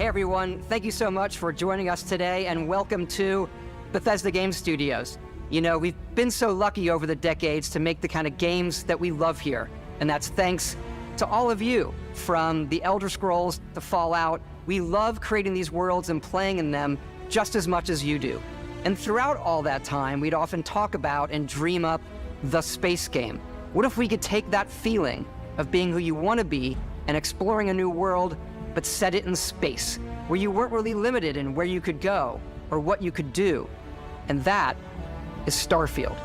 Hey everyone, thank you so much for joining us today and welcome to Bethesda Game Studios. You know, we've been so lucky over the decades to make the kind of games that we love here. And that's thanks to all of you, from the Elder Scrolls to Fallout. We love creating these worlds and playing in them just as much as you do. And throughout all that time, we'd often talk about and dream up the space game. What if we could take that feeling of being who you want to be and exploring a new world, but set it in space, where you weren't really limited in where you could go or what you could do? And that is Starfield.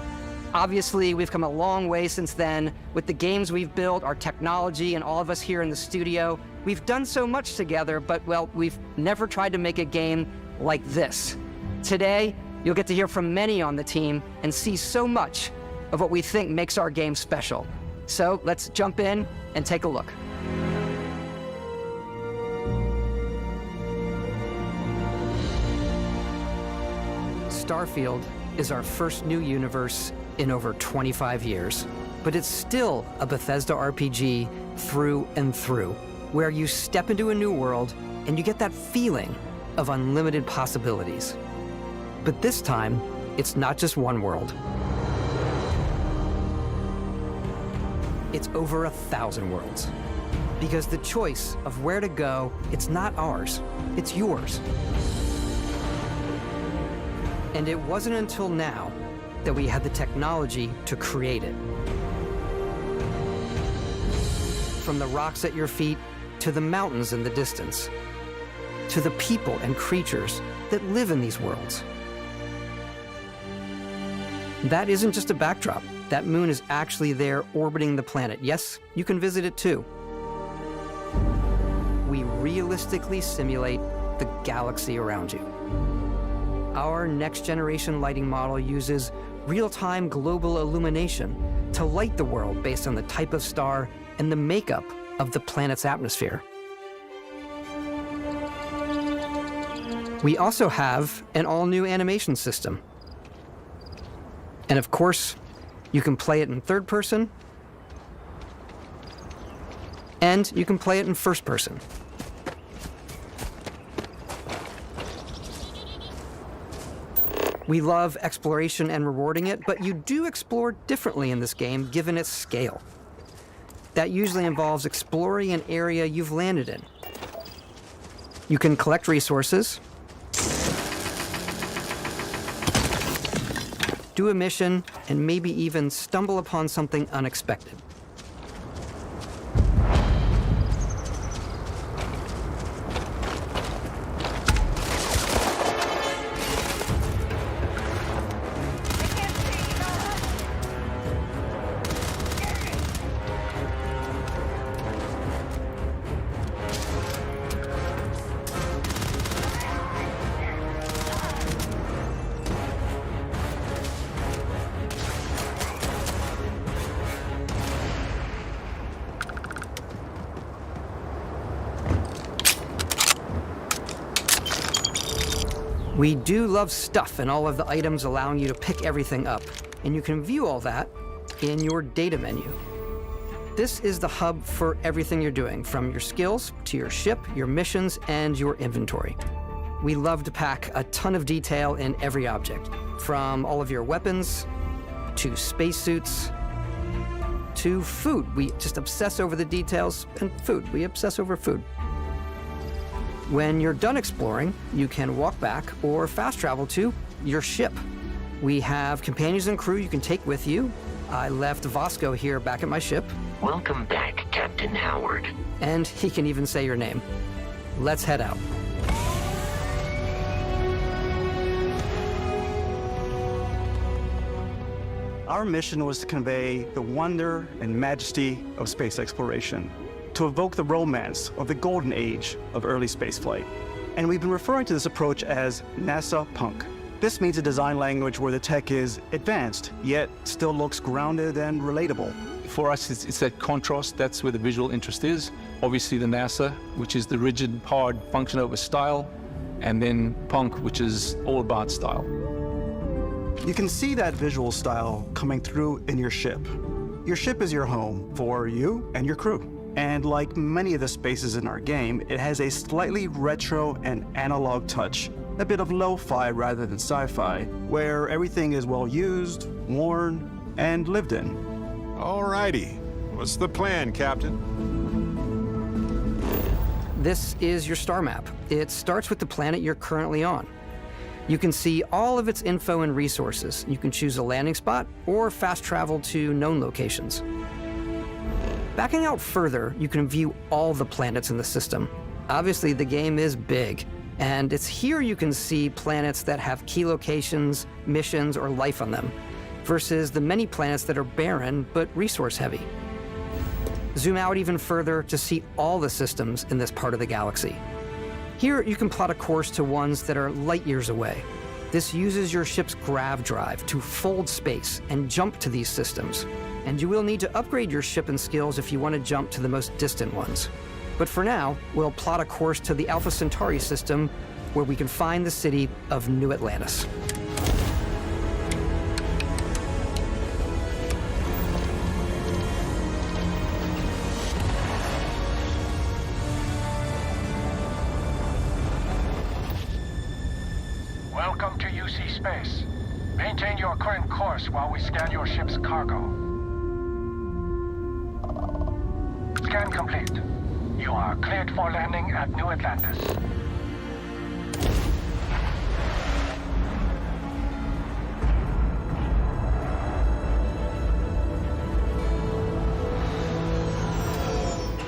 Obviously, we've come a long way since then with the games we've built, our technology, and all of us here in the studio. We've done so much together, but well, we've never tried to make a game like this. Today, you'll get to hear from many on the team and see so much of what we think makes our game special. So let's jump in and take a look. Starfield is our first new universe in over 25 years, but it's still a Bethesda RPG through and through, where you step into a new world and you get that feeling of unlimited possibilities. But this time, it's not just one world. It's over 1,000 worlds. Because the choice of where to go, it's not ours, it's yours. And it wasn't until now that we had the technology to create it. From the rocks at your feet, to the mountains in the distance, to the people and creatures that live in these worlds. That isn't just a backdrop. That moon is actually there orbiting the planet. Yes, you can visit it too. We realistically simulate the galaxy around you. Our next-generation lighting model uses real-time global illumination to light the world based on the type of star and the makeup of the planet's atmosphere. We also have an all-new animation system. And of course, you can play it in third person, and you can play it in first person. We love exploration and rewarding it, but you do explore differently in this game given its scale. That usually involves exploring an area you've landed in. You can collect resources, do a mission, and maybe even stumble upon something unexpected. We do love stuff and all of the items allowing you to pick everything up, and you can view all that in your data menu. This is the hub for everything you're doing, from your skills to your ship, your missions, and your inventory. We love to pack a ton of detail in every object, from all of your weapons, to spacesuits, to food. We just obsess over the details, and food. We obsess over food. When you're done exploring, you can walk back or fast travel to your ship. We have companions and crew you can take with you. I left Vasco here back at my ship. Welcome back, Captain Howard. And he can even say your name. Let's head out. Our mission was to convey the wonder and majesty of space exploration, to evoke the romance of the golden age of early spaceflight. And we've been referring to this approach as NASA Punk. This means a design language where the tech is advanced, yet still looks grounded and relatable. For us, it's that contrast. That's where the visual interest is. Obviously the NASA, which is the rigid, hard function over style, and then Punk, which is all about style. You can see that visual style coming through in your ship. Your ship is your home for you and your crew. And like many of the spaces in our game, it has a slightly retro and analog touch, a bit of lo-fi rather than sci-fi, where everything is well used, worn, and lived in. Alrighty. What's the plan, Captain? This is your star map. It starts with the planet you're currently on. You can see all of its info and resources. You can choose a landing spot or fast travel to known locations. Backing out further, you can view all the planets in the system. Obviously, the game is big, and it's here you can see planets that have key locations, missions, or life on them, versus the many planets that are barren but resource-heavy. Zoom out even further to see all the systems in this part of the galaxy. Here, you can plot a course to ones that are light years away. This uses your ship's grav drive to fold space and jump to these systems. And you will need to upgrade your ship and skills if you want to jump to the most distant ones. But for now, we'll plot a course to the Alpha Centauri system, where we can find the city of New Atlantis. Welcome to UC Space. Maintain your current course while we scan your ship's cargo. Scan complete. You are cleared for landing at New Atlantis.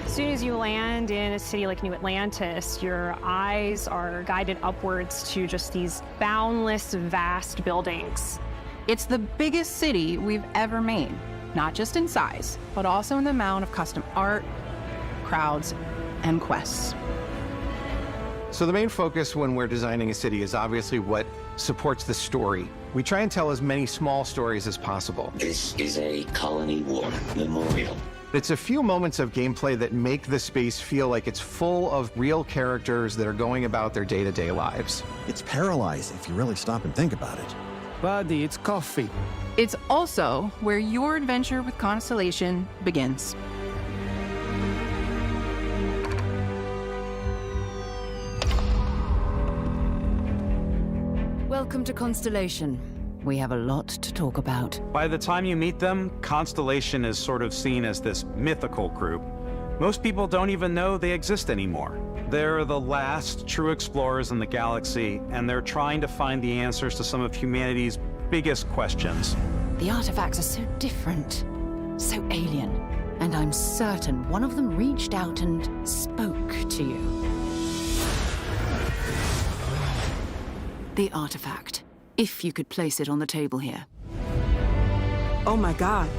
As soon as you land in a city like New Atlantis, your eyes are guided upwards to just these boundless, vast buildings. It's the biggest city we've ever made, not just in size, but also in the amount of custom art, crowds, and quests. So the main focus when we're designing a city is obviously what supports the story. We try and tell as many small stories as possible. This is a colony war memorial. It's a few moments of gameplay that make the space feel like it's full of real characters that are going about their day-to-day lives. It's paralyzing if you really stop and think about it. Buddy, it's coffee. It's also where your adventure with Constellation begins. Welcome to Constellation. We have a lot to talk about. By the time you meet them, Constellation is sort of seen as this mythical group. Most people don't even know they exist anymore. They're the last true explorers in the galaxy, and they're trying to find the answers to some of humanity's biggest questions. The artifacts are so different, so alien, and I'm certain one of them reached out and spoke to you. The artifact. If you could place it on the table here. Oh my god.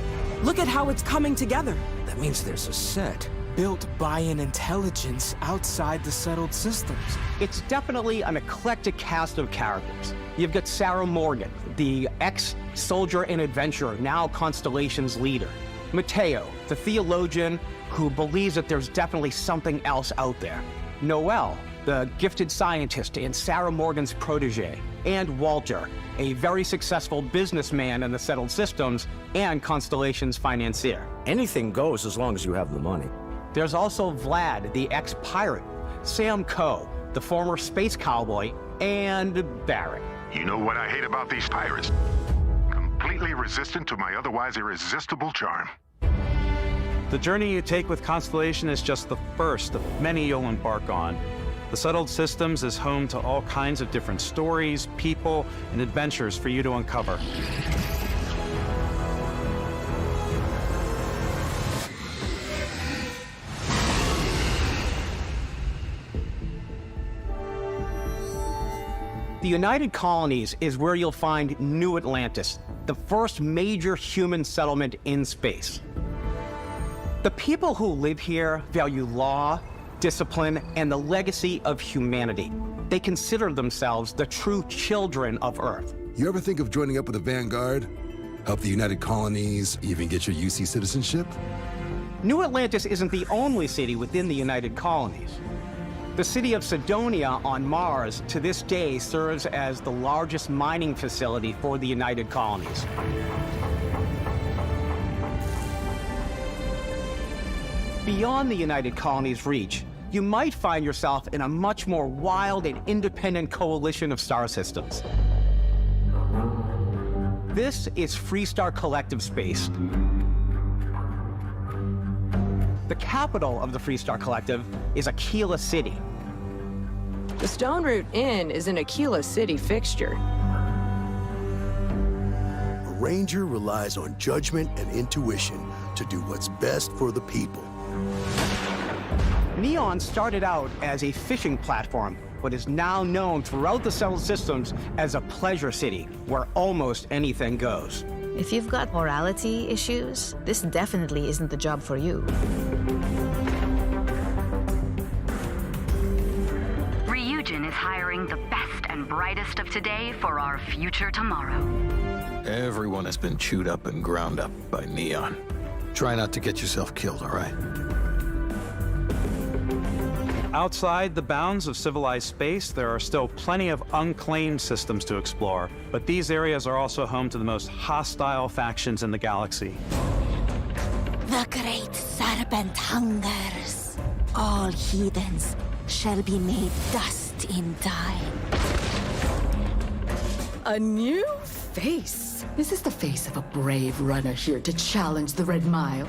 Look at how it's coming together. That means there's a set built by an intelligence outside the settled systems. It's definitely an eclectic cast of characters. You've got Sarah Morgan, the ex-soldier and adventurer, now Constellation's leader. Mateo, the theologian who believes that there's definitely something else out there. Noel, the gifted scientist and Sarah Morgan's protege. And Walter, a very successful businessman in the settled systems and Constellation's financier. Anything goes as long as you have the money. There's also Vlad, the ex-pirate, Sam Coe, the former space cowboy, and Barrett. You know what I hate about these pirates? Completely resistant to my otherwise irresistible charm. The journey you take with Constellation is just the first of many you'll embark on. The Settled Systems is home to all kinds of different stories, people, and adventures for you to uncover. The United Colonies is where you'll find New Atlantis, the first major human settlement in space. The people who live here value law, discipline, and the legacy of humanity. They consider themselves the true children of Earth. You ever think of joining up with the Vanguard? Help the United Colonies, even get your UC citizenship? New Atlantis isn't the only city within the United Colonies. The city of Cydonia on Mars to this day serves as the largest mining facility for the United Colonies. Beyond the United Colonies' reach, you might find yourself in a much more wild and independent coalition of star systems. This is Freestar Collective Space. The capital of the Freestar Collective is Aquila City. The Stone Root Inn is an Aquila City fixture. A ranger relies on judgment and intuition to do what's best for the people. Neon started out as a fishing platform, but is now known throughout the settled systems as a pleasure city, where almost anything goes. If you've got morality issues, this definitely isn't the job for you. Ryujin is hiring the best and brightest of today for our future tomorrow. Everyone has been chewed up and ground up by Neon. Try not to get yourself killed, all right? Outside the bounds of civilized space, there are still plenty of unclaimed systems to explore, but these areas are also home to the most hostile factions in the galaxy. The great serpent hungers. All heathens shall be made dust in time. A new face. Is this the face of a brave runner here to challenge the Red Mile?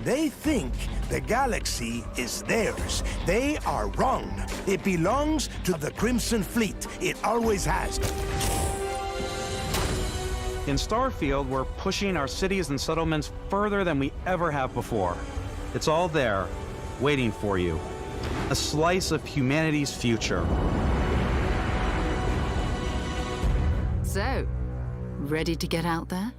They think the galaxy is theirs. They are wrong. It belongs to the Crimson Fleet. It always has. In Starfield, we're pushing our cities and settlements further than we ever have before. It's all there, waiting for you. A slice of humanity's future. So, ready to get out there?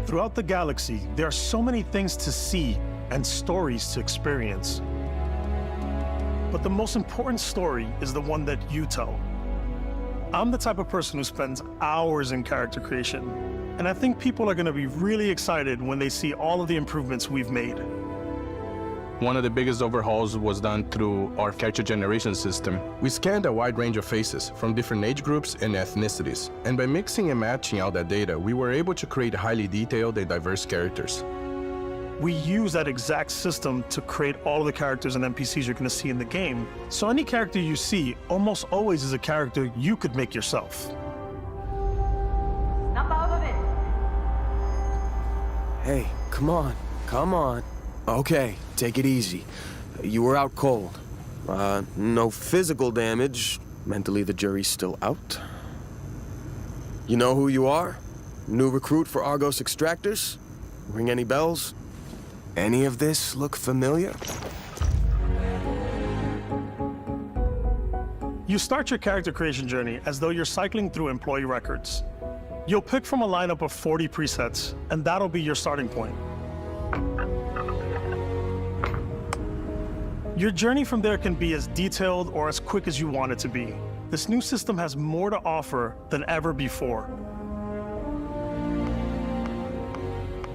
Throughout the galaxy, there are so many things to see and stories to experience. But the most important story is the one that you tell. I'm the type of person who spends hours in character creation, and I think people are going to be really excited when they see all of the improvements we've made. One of the biggest overhauls was done through our character generation system. We scanned a wide range of faces from different age groups and ethnicities, and by mixing and matching all that data, we were able to create highly detailed and diverse characters. We use that exact system to create all of the characters and NPCs you're going to see in the game. So any character you see almost always is a character you could make yourself. Snap out of it! Hey, come on, come on. Okay, take it easy. You were out cold. No physical damage. Mentally, the jury's still out. You know who you are? New recruit for Argos Extractors? Ring any bells? Any of this look familiar? You start your character creation journey as though you're cycling through employee records. You'll pick from a lineup of 40 presets, and that'll be your starting point. Your journey from there can be as detailed or as quick as you want it to be. This new system has more to offer than ever before.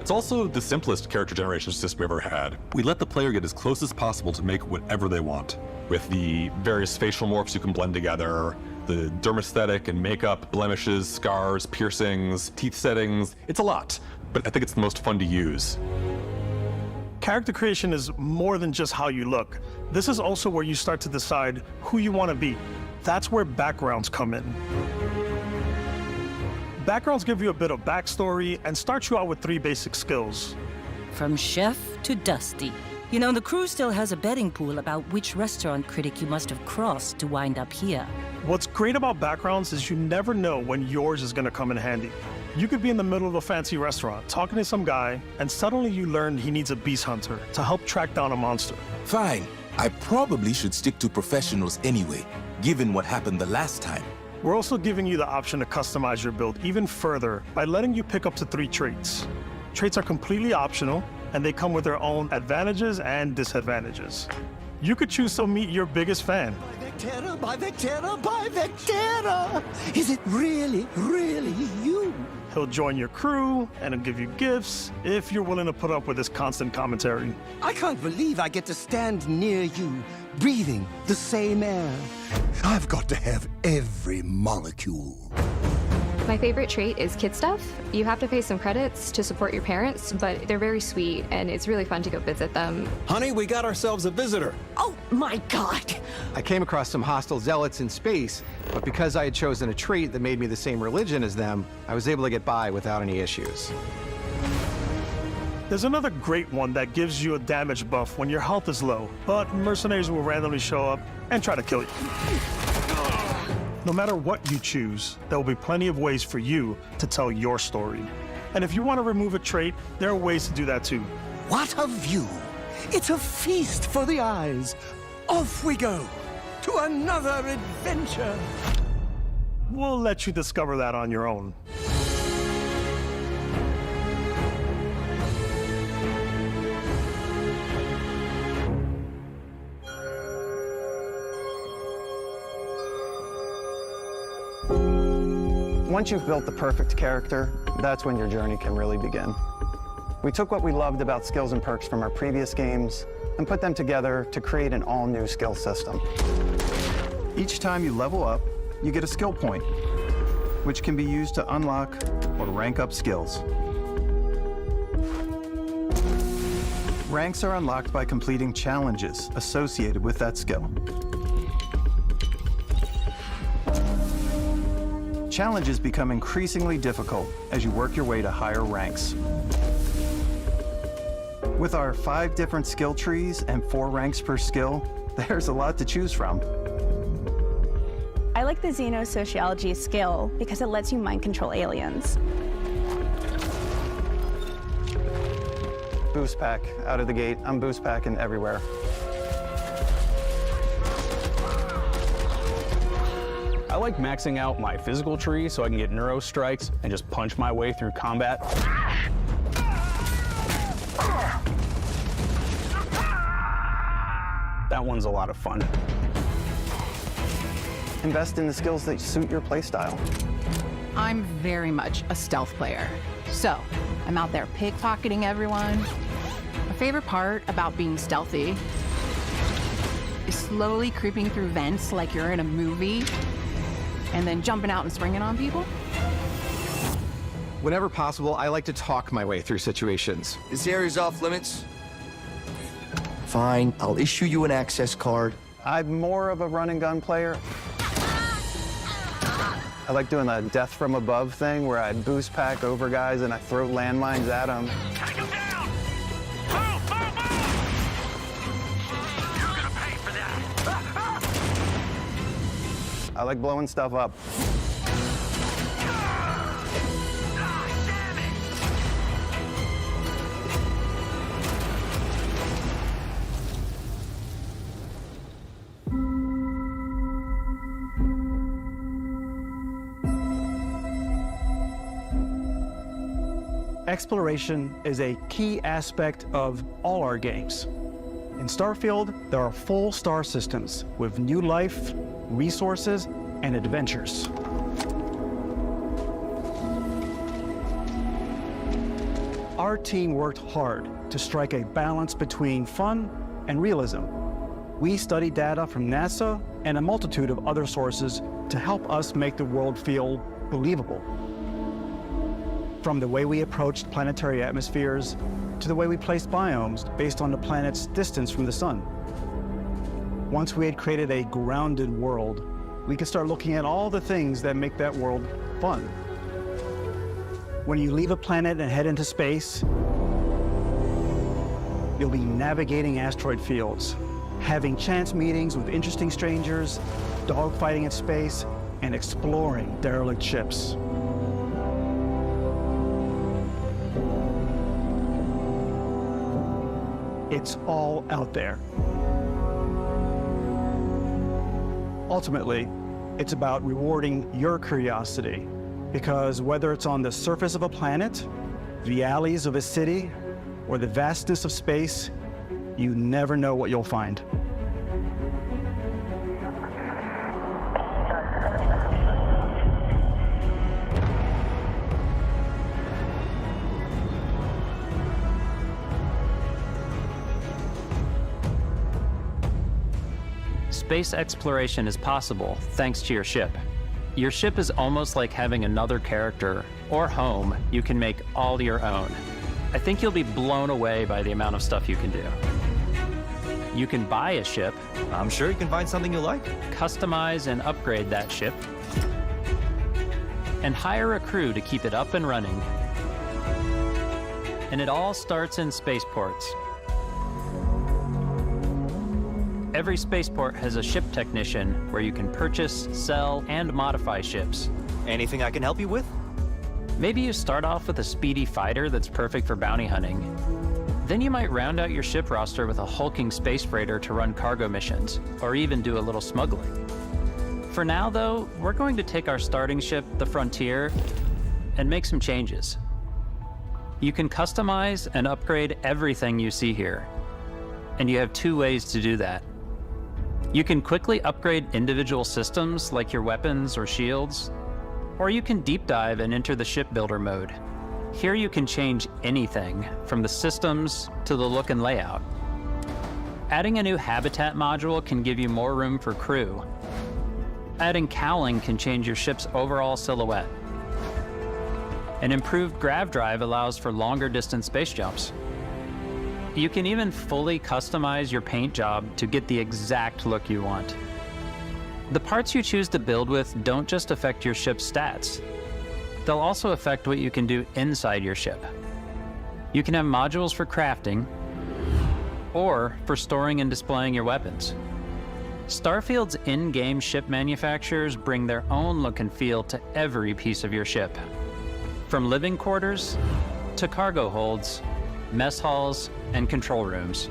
It's also the simplest character generation system we've ever had. We let the player get as close as possible to make whatever they want. With the various facial morphs you can blend together, the dermesthetic and makeup, blemishes, scars, piercings, teeth settings, it's a lot, but I think it's the most fun to use. Character creation is more than just how you look. This is also where you start to decide who you want to be. That's where backgrounds come in. Backgrounds give you a bit of backstory and start you out with 3 basic skills. From chef to Dusty. You know, the crew still has a betting pool about which restaurant critic you must have crossed to wind up here. What's great about backgrounds is you never know when yours is going to come in handy. You could be in the middle of a fancy restaurant talking to some guy, and suddenly you learn he needs a beast hunter to help track down a monster. Fine. I probably should stick to professionals anyway, given what happened the last time. We're also giving you the option to customize your build even further by letting you pick up to 3 traits. Traits are completely optional, and they come with their own advantages and disadvantages. You could choose to meet your biggest fan. By Vectera, by Vectera! Is it really, really you? He'll join your crew, and he'll give you gifts if you're willing to put up with his constant commentary. I can't believe I get to stand near you, breathing the same air. I've got to have every molecule. My favorite trait is kid stuff. You have to pay some credits to support your parents, but they're very sweet, and it's really fun to go visit them. Honey, we got ourselves a visitor. Oh my god! I came across some hostile zealots in space, but because I had chosen a trait that made me the same religion as them, I was able to get by without any issues. There's another great one that gives you a damage buff when your health is low, but mercenaries will randomly show up and try to kill you. No matter what you choose, there will be plenty of ways for you to tell your story. And if you want to remove a trait, there are ways to do that too. What a view! It's a feast for the eyes. Off we go to another adventure. We'll let you discover that on your own. Once you've built the perfect character, that's when your journey can really begin. We took what we loved about skills and perks from our previous games and put them together to create an all-new skill system. Each time you level up, you get a skill point, which can be used to unlock or rank up skills. Ranks are unlocked by completing challenges associated with that skill. Challenges become increasingly difficult as you work your way to higher ranks. With our 5 different skill trees and 4 ranks per skill, there's a lot to choose from. I like the xenosociology skill because it lets you mind control aliens. Boost pack out of the gate. I'm boost packing everywhere. I like maxing out my physical tree so I can get neuro strikes and just punch my way through combat. That one's a lot of fun. Invest in the skills that suit your playstyle. I'm very much a stealth player. So, I'm out there pickpocketing everyone. My favorite part about being stealthy is slowly creeping through vents like you're in a movie, and then jumping out and springing on people. Whenever possible, I like to talk my way through situations. This area's off limits. Fine, I'll issue you an access card. I'm more of a run and gun player. I like doing the death from above thing where I boost pack over guys and I throw landmines at them. I like blowing stuff up. Exploration is a key aspect of all our games. In Starfield, there are full star systems with new life, resources, and adventures. Our team worked hard to strike a balance between fun and realism. We studied data from NASA and a multitude of other sources to help us make the world feel believable. From the way we approached planetary atmospheres to the way we placed biomes based on the planet's distance from the sun. Once we had created a grounded world, we could start looking at all the things that make that world fun. When you leave a planet and head into space, you'll be navigating asteroid fields, having chance meetings with interesting strangers, dogfighting in space, and exploring derelict ships. It's all out there. Ultimately, it's about rewarding your curiosity, because whether it's on the surface of a planet, the alleys of a city, or the vastness of space, you never know what you'll find. Space exploration is possible thanks to your ship. Your ship is almost like having another character or home you can make all your own. I think you'll be blown away by the amount of stuff you can do. You can buy a ship. I'm sure you can find something you like. Customize and upgrade that ship. And hire a crew to keep it up and running. And it all starts in spaceports. Every spaceport has a ship technician where you can purchase, sell, and modify ships. Anything I can help you with? Maybe you start off with a speedy fighter that's perfect for bounty hunting. Then you might round out your ship roster with a hulking space freighter to run cargo missions, or even do a little smuggling. For now, though, we're going to take our starting ship, the Frontier, and make some changes. You can customize and upgrade everything you see here, and you have two ways to do that. You can quickly upgrade individual systems like your weapons or shields, or you can deep dive and enter the shipbuilder mode. Here you can change anything from the systems to the look and layout. Adding a new habitat module can give you more room for crew. Adding cowling can change your ship's overall silhouette. An improved grav drive allows for longer distance space jumps. You can even fully customize your paint job to get the exact look you want. The parts you choose to build with don't just affect your ship's stats. They'll also affect what you can do inside your ship. You can have modules for crafting or for storing and displaying your weapons. Starfield's in-game ship manufacturers bring their own look and feel to every piece of your ship. From living quarters to cargo holds, mess halls, and control rooms.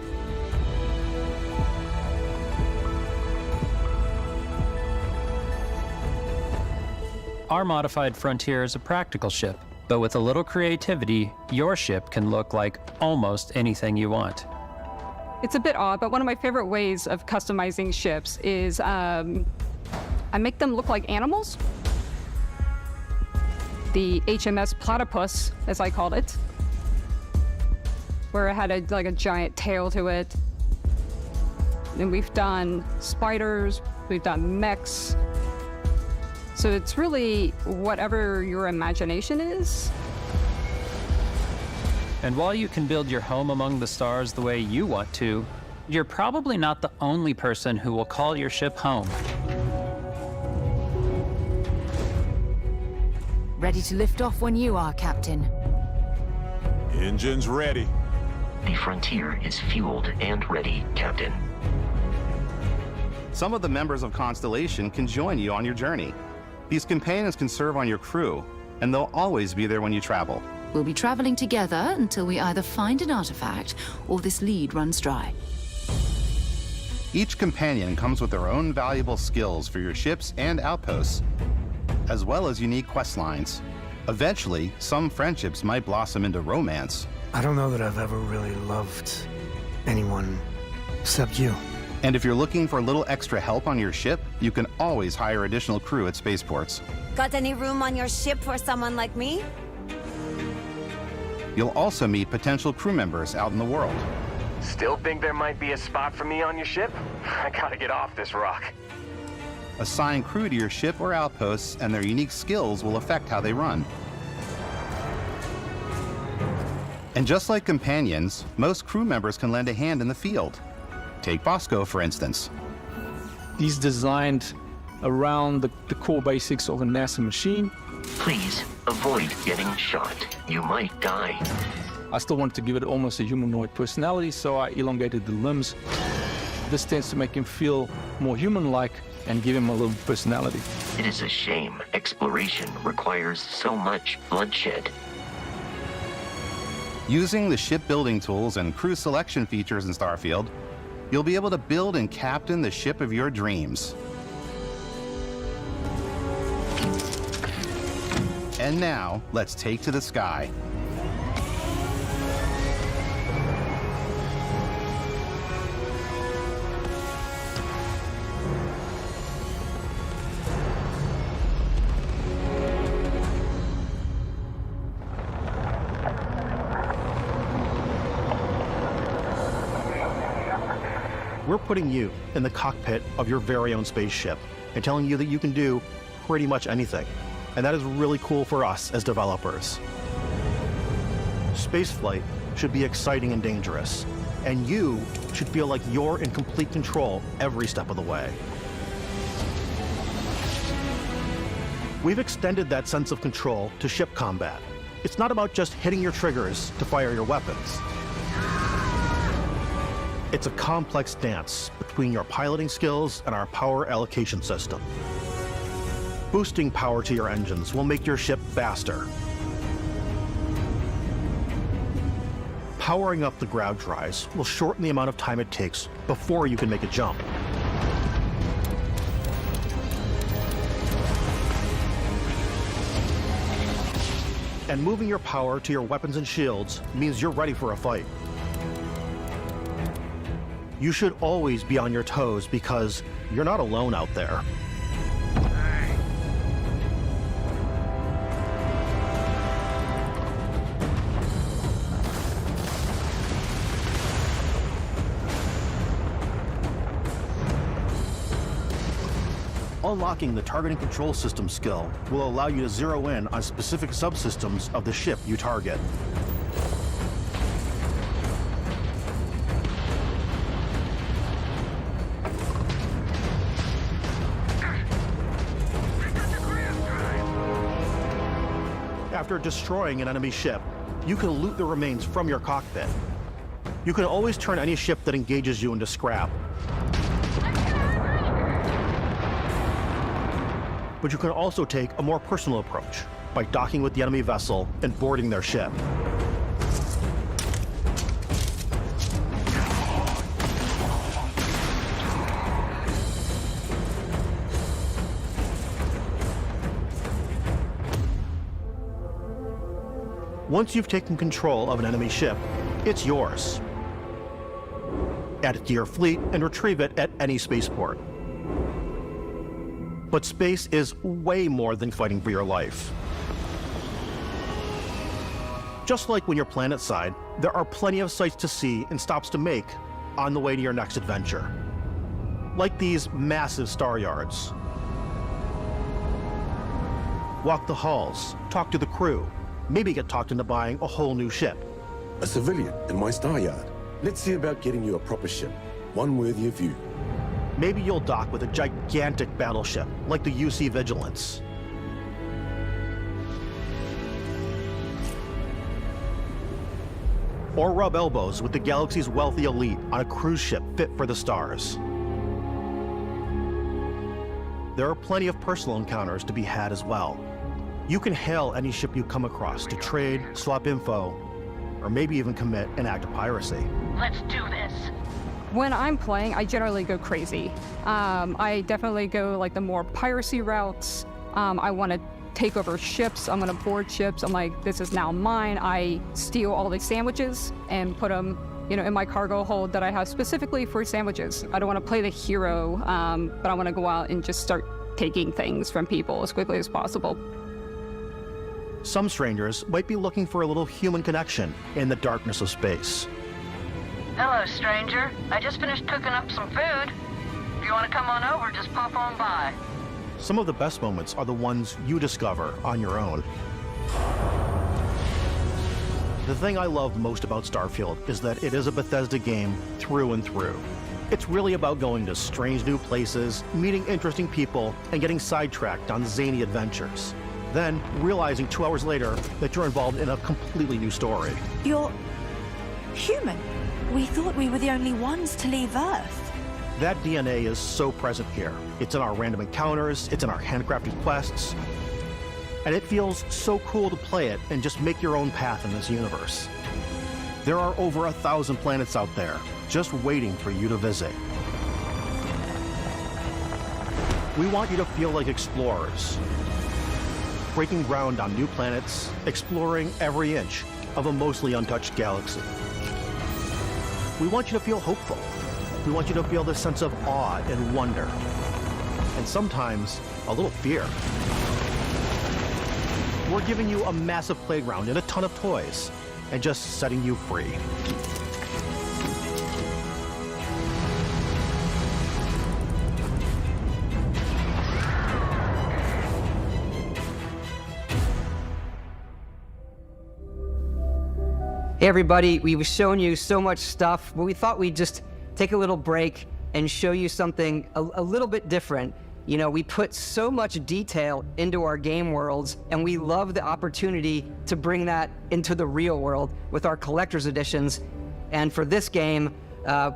Our modified Frontier is a practical ship, but with a little creativity, your ship can look like almost anything you want. It's a bit odd, but one of my favorite ways of customizing ships is I make them look like animals. The HMS Platypus, as I called it, where it had a giant tail to it. And we've done spiders, we've done mechs. So it's really whatever your imagination is. And while you can build your home among the stars the way you want to, you're probably not the only person who will call your ship home. Ready to lift off when you are, Captain. Engines ready. The Frontier is fueled and ready, Captain. Some of the members of Constellation can join you on your journey. These companions can serve on your crew, and they'll always be there when you travel. We'll be traveling together until we either find an artifact or this lead runs dry. Each companion comes with their own valuable skills for your ships and outposts, as well as unique quest lines. Eventually, some friendships might blossom into romance. I don't know that I've ever really loved anyone except you. And if you're looking for a little extra help on your ship, you can always hire additional crew at spaceports. Got any room on your ship for someone like me? You'll also meet potential crew members out in the world. Still think there might be a spot for me on your ship? I gotta get off this rock. Assign crew to your ship or outposts, and their unique skills will affect how they run. And just like companions, most crew members can lend a hand in the field. Take Bosco, for instance. He's designed around the core basics of a NASA machine. Please avoid getting shot. You might die. I still wanted to give it almost a humanoid personality, so I elongated the limbs. This tends to make him feel more human-like and give him a little personality. It is a shame exploration requires so much bloodshed. Using the shipbuilding tools and crew selection features in Starfield, you'll be able to build and captain the ship of your dreams. And now, let's take to the sky. We're putting you in the cockpit of your very own spaceship and telling you that you can do pretty much anything, and that is really cool for us as developers. Spaceflight should be exciting and dangerous, and you should feel like you're in complete control every step of the way. We've extended that sense of control to ship combat. It's not about just hitting your triggers to fire your weapons. It's a complex dance between your piloting skills and our power allocation system. Boosting power to your engines will make your ship faster. Powering up the ground drives will shorten the amount of time it takes before you can make a jump. And moving your power to your weapons and shields means you're ready for a fight. You should always be on your toes because you're not alone out there. Unlocking the targeting control system skill will allow you to zero in on specific subsystems of the ship you target. After destroying an enemy ship, you can loot the remains from your cockpit. You can always turn any ship that engages you into scrap. But you can also take a more personal approach by docking with the enemy vessel and boarding their ship. Once you've taken control of an enemy ship, it's yours. Add it to your fleet and retrieve it at any spaceport. But space is way more than fighting for your life. Just like when you're planetside, there are plenty of sights to see and stops to make on the way to your next adventure. Like these massive star yards. Walk the halls, talk to the crew, maybe get talked into buying a whole new ship. A civilian in my star yard. Let's see about getting you a proper ship, one worthy of you. Maybe you'll dock with a gigantic battleship, like the UC Vigilance. Or rub elbows with the galaxy's wealthy elite on a cruise ship fit for the stars. There are plenty of personal encounters to be had as well. You can hail any ship you come across to trade, swap info, or maybe even commit an act of piracy. Let's do this. When I'm playing, I generally go crazy. I definitely go like the more piracy routes. I want to take over ships. I'm going to board ships. I'm like, this is now mine. I steal all the sandwiches and put them, in my cargo hold that I have specifically for sandwiches. I don't want to play the hero, but I want to go out and just start taking things from people as quickly as possible. Some strangers might be looking for a little human connection in the darkness of space. Hello, stranger. I just finished cooking up some food. If you want to come on over, just pop on by. Some of the best moments are the ones you discover on your own. The thing I love most about Starfield is that it is a Bethesda game through and through. It's really about going to strange new places, meeting interesting people, and getting sidetracked on zany adventures. Then realizing 2 hours later that you're involved in a completely new story. You're human. We thought we were the only ones to leave Earth. That DNA is so present here. It's in our random encounters, it's in our handcrafted quests, and it feels so cool to play it and just make your own path in this universe. There are over 1,000 planets out there, just waiting for you to visit. We want you to feel like explorers, breaking ground on new planets, exploring every inch of a mostly untouched galaxy. We want you to feel hopeful. We want you to feel this sense of awe and wonder, and sometimes a little fear. We're giving you a massive playground and a ton of toys, and just setting you free. Hey everybody, we've shown you so much stuff, but we thought we'd just take a little break and show you something a little bit different. You know, we put so much detail into our game worlds, and we love the opportunity to bring that into the real world with our collector's editions. And for this game,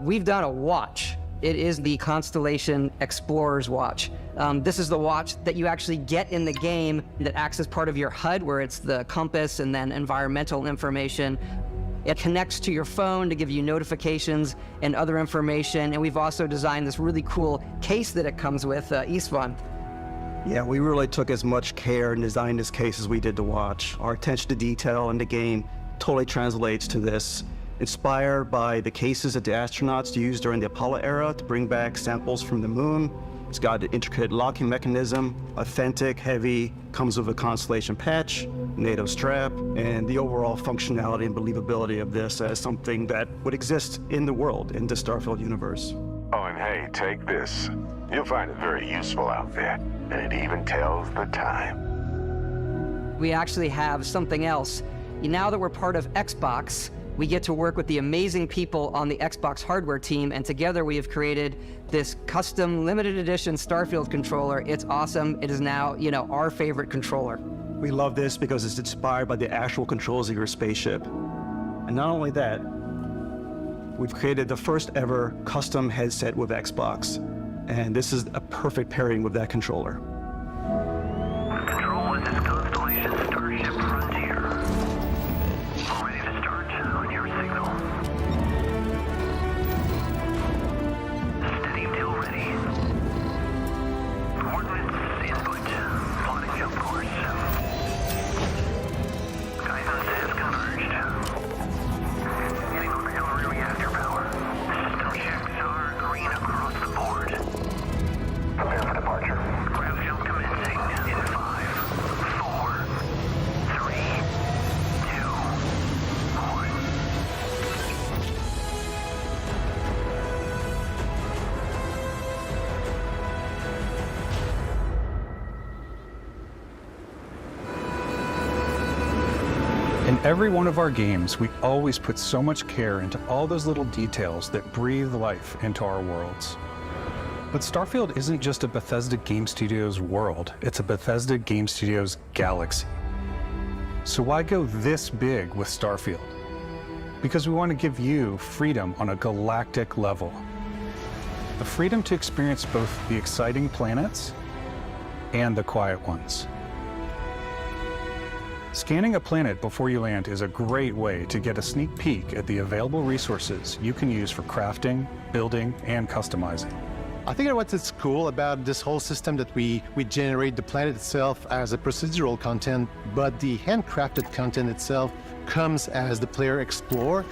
we've done a watch. It is the Constellation Explorer's Watch. This is the watch that you actually get in the game that acts as part of your HUD, where it's the compass and then environmental information. It connects to your phone to give you notifications and other information. And we've also designed this really cool case that it comes with, Istvan. Yeah, we really took as much care in designing this case as we did the watch. Our attention to detail in the game totally translates to this. Inspired by the cases that the astronauts used during the Apollo era to bring back samples from the moon. It's got an intricate locking mechanism, authentic, heavy, comes with a Constellation patch, NATO strap, and the overall functionality and believability of this as something that would exist in the world, in the Starfield universe. Oh, and hey, take this. You'll find it very useful out there, and it even tells the time. We actually have something else. Now that we're part of Xbox, we get to work with the amazing people on the Xbox hardware team, and together we have created this custom limited edition Starfield controller. It's awesome. It is now, you know, our favorite controller. We love this because it's inspired by the actual controls of your spaceship. And not only that, we've created the first ever custom headset with Xbox. And this is a perfect pairing with that controller. Control, this is Constellation Starship Frontier. Ready to start on your signal. Steady till ready. Coordinates input. Plotting jump course. Guidance has converged. Getting auxiliary reactor power. System checks are green across the board. Prepare for departure. Grav jump commencing in 5, 4, 3, 2, 1. In every one of our games, we always put so much care into all those little details that breathe life into our worlds. But Starfield isn't just a Bethesda Game Studios world, it's a Bethesda Game Studios galaxy. So why go this big with Starfield? Because we want to give you freedom on a galactic level. The freedom to experience both the exciting planets and the quiet ones. Scanning a planet before you land is a great way to get a sneak peek at the available resources you can use for crafting, building, and customizing. I think what's cool about this whole system that we generate the planet itself as a procedural content, but the handcrafted content itself comes as the player explore.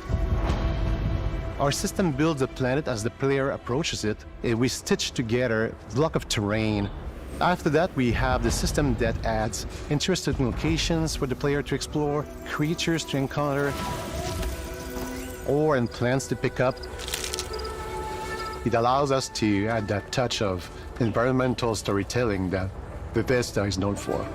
Our system builds the planet as the player approaches it. We stitch together a block of terrain. After that, we have the system that adds interesting locations for the player to explore, creatures to encounter, ore and plants to pick up. It allows us to add that touch of environmental storytelling that Bethesda is known for.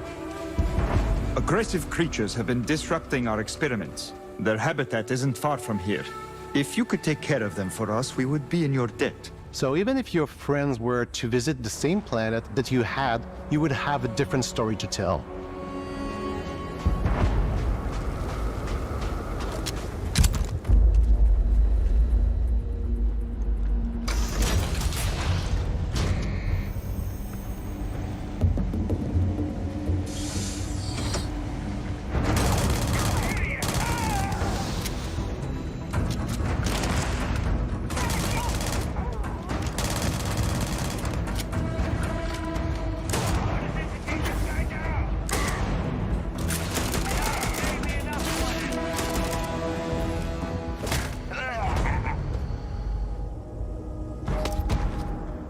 Aggressive creatures have been disrupting our experiments. Their habitat isn't far from here. If you could take care of them for us, we would be in your debt. So even if your friends were to visit the same planet that you had, you would have a different story to tell.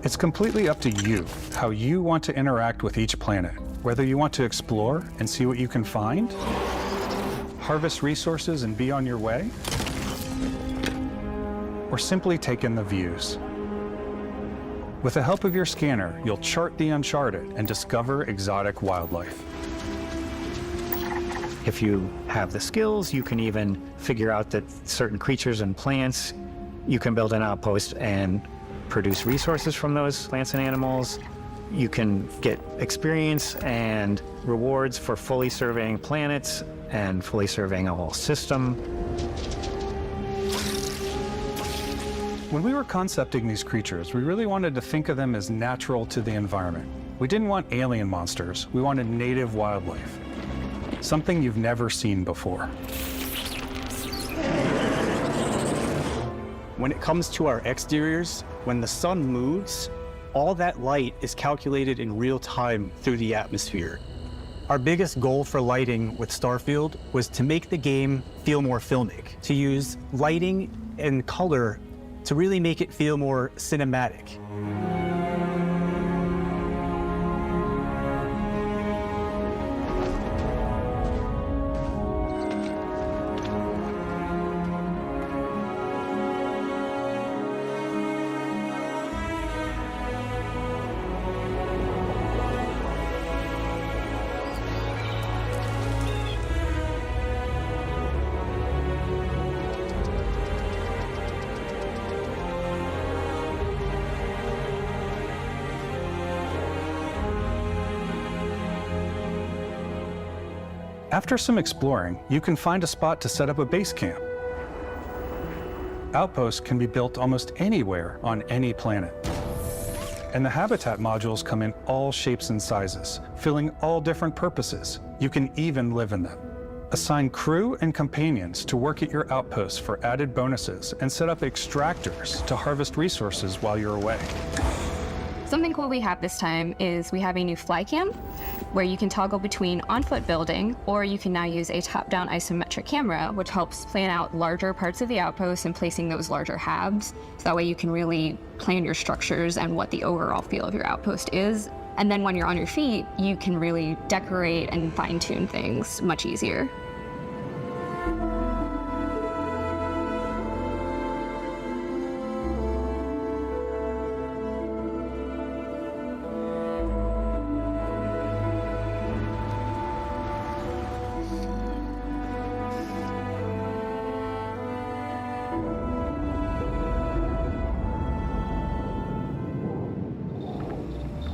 It's completely up to you how you want to interact with each planet, whether you want to explore and see what you can find, harvest resources and be on your way, or simply take in the views. With the help of your scanner, you'll chart the uncharted and discover exotic wildlife. If you have the skills, you can even figure out that certain creatures and plants, you can build an outpost and produce resources from those plants and animals. You can get experience and rewards for fully surveying planets and fully surveying a whole system. When we were concepting these creatures, we really wanted to think of them as natural to the environment. We didn't want alien monsters, we wanted native wildlife. Something you've never seen before. When it comes to our exteriors, when the sun moves, all that light is calculated in real time through the atmosphere. Our biggest goal for lighting with Starfield was to make the game feel more filmic, to use lighting and color to really make it feel more cinematic. After some exploring, you can find a spot to set up a base camp. Outposts can be built almost anywhere on any planet. And the habitat modules come in all shapes and sizes, filling all different purposes. You can even live in them. Assign crew and companions to work at your outposts for added bonuses and set up extractors to harvest resources while you're away. Something cool we have this time is we have a new fly cam where you can toggle between on-foot building, or you can now use a top-down isometric camera, which helps plan out larger parts of the outpost and placing those larger halves. So that way you can really plan your structures and what the overall feel of your outpost is. And then when you're on your feet, you can really decorate and fine-tune things much easier.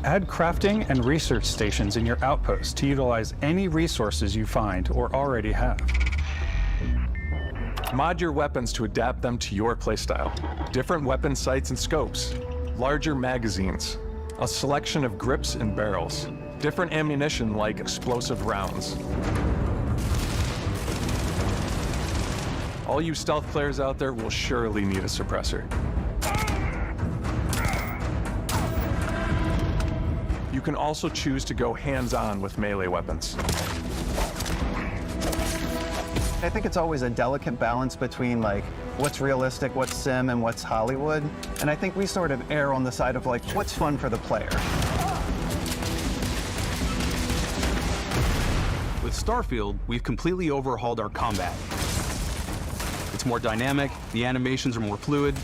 Add crafting and research stations in your outpost to utilize any resources you find or already have. Mod your weapons to adapt them to your playstyle. Different weapon sights and scopes, larger magazines, a selection of grips and barrels, different ammunition like explosive rounds. All you stealth players out there will surely need a suppressor. You can also choose to go hands-on with melee weapons. I think it's always a delicate balance between like what's realistic, what's sim, and what's Hollywood. And I think we sort of err on the side of like what's fun for the player. With Starfield, we've completely overhauled our combat. It's more dynamic, the animations are more fluid.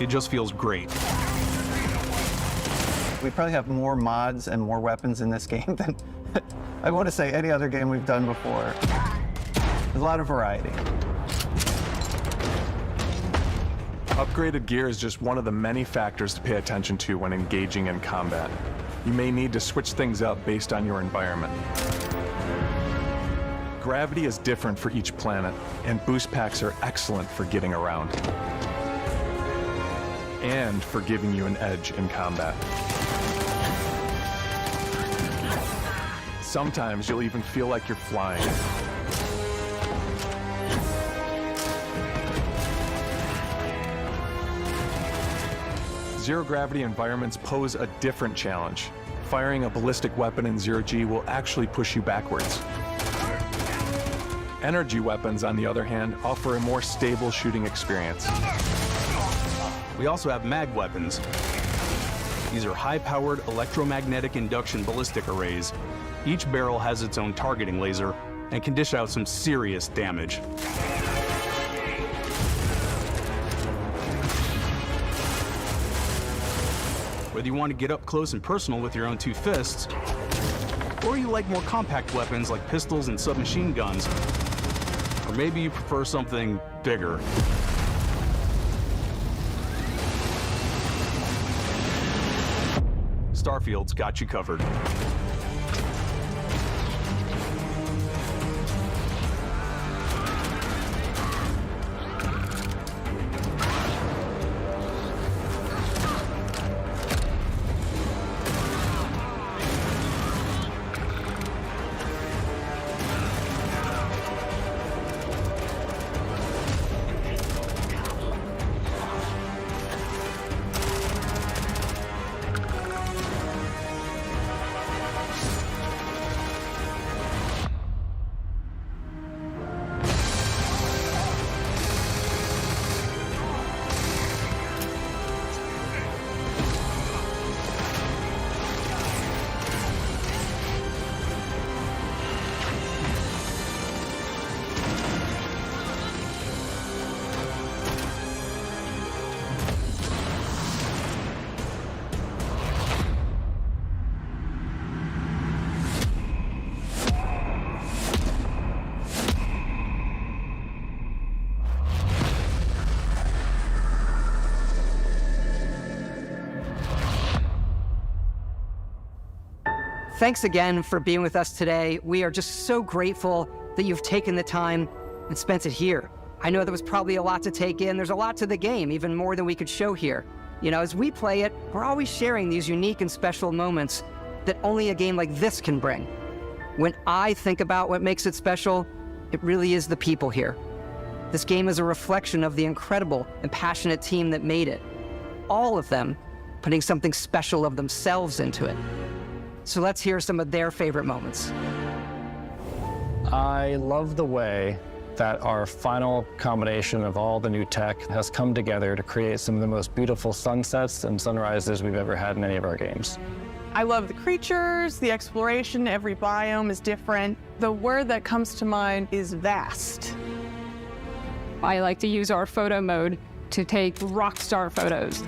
It just feels great. We probably have more mods and more weapons in this game than I want to say any other game we've done before. There's a lot of variety. Upgraded gear is just one of the many factors to pay attention to when engaging in combat. You may need to switch things up based on your environment. Gravity is different for each planet, and boost packs are excellent for getting around. And for giving you an edge in combat. Sometimes you'll even feel like you're flying. Zero-gravity environments pose a different challenge. Firing a ballistic weapon in zero-G will actually push you backwards. Energy weapons, on the other hand, offer a more stable shooting experience. We also have mag weapons. These are high-powered electromagnetic induction ballistic arrays. Each barrel has its own targeting laser and can dish out some serious damage. Whether you want to get up close and personal with your own two fists, Or you like more compact weapons like pistols and submachine guns. Or maybe you prefer something bigger. Starfield's got you covered. Thanks again for being with us today. We are just so grateful that you've taken the time and spent it here. I know there was probably a lot to take in. There's a lot to the game, even more than we could show here. You know, as we play it, we're always sharing these unique and special moments that only a game like this can bring. When I think about what makes it special, it really is the people here. This game is a reflection of the incredible and passionate team that made it. All of them putting something special of themselves into it. So let's hear some of their favorite moments. I love the way that our final combination of all the new tech has come together to create some of the most beautiful sunsets and sunrises we've ever had in any of our games. I love the creatures, the exploration, every biome is different. The word that comes to mind is vast. I like to use our photo mode to take rock star photos.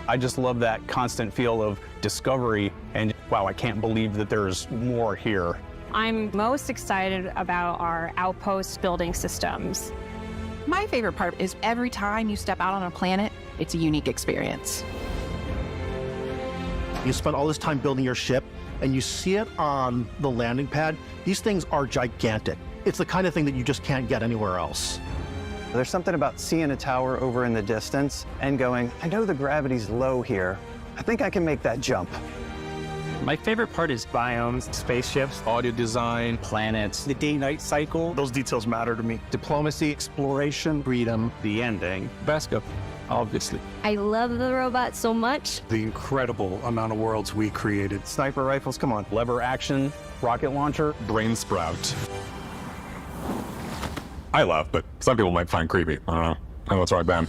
I just love that constant feel of discovery and, wow, I can't believe that there's more here. I'm most excited about our outpost building systems. My favorite part is every time you step out on a planet, it's a unique experience. You spend all this time building your ship, and you see it on the landing pad. These things are gigantic. It's the kind of thing that you just can't get anywhere else. There's something about seeing a tower over in the distance and going, I know the gravity's low here. I think I can make that jump. My favorite part is biomes, spaceships, audio design, planets, The day-night cycle, those details matter to me. Diplomacy, exploration, freedom, the ending. Basket, obviously. I love the robot so much. The incredible amount of worlds we created. Sniper rifles, come on. Lever action, rocket launcher. Brain sprout. I love, but some people might find creepy. I don't know. I know it's right, Ben.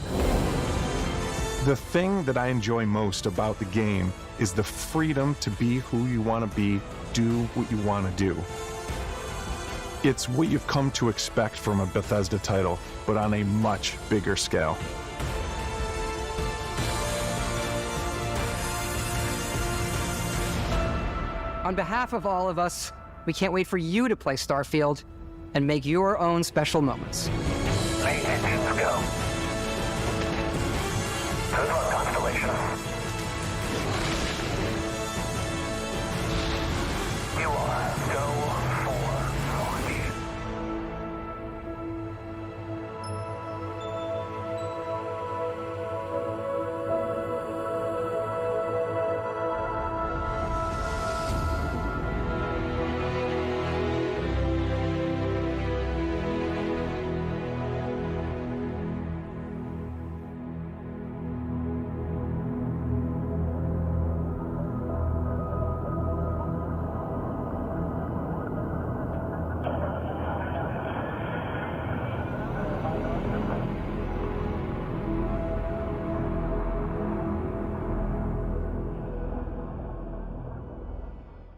The thing that I enjoy most about the game is the freedom to be who you want to be, do what you want to do. It's what you've come to expect from a Bethesda title, but on a much bigger scale. On behalf of all of us, we can't wait for you to play Starfield and make your own special moments. Make engines go. Good luck, Constellation.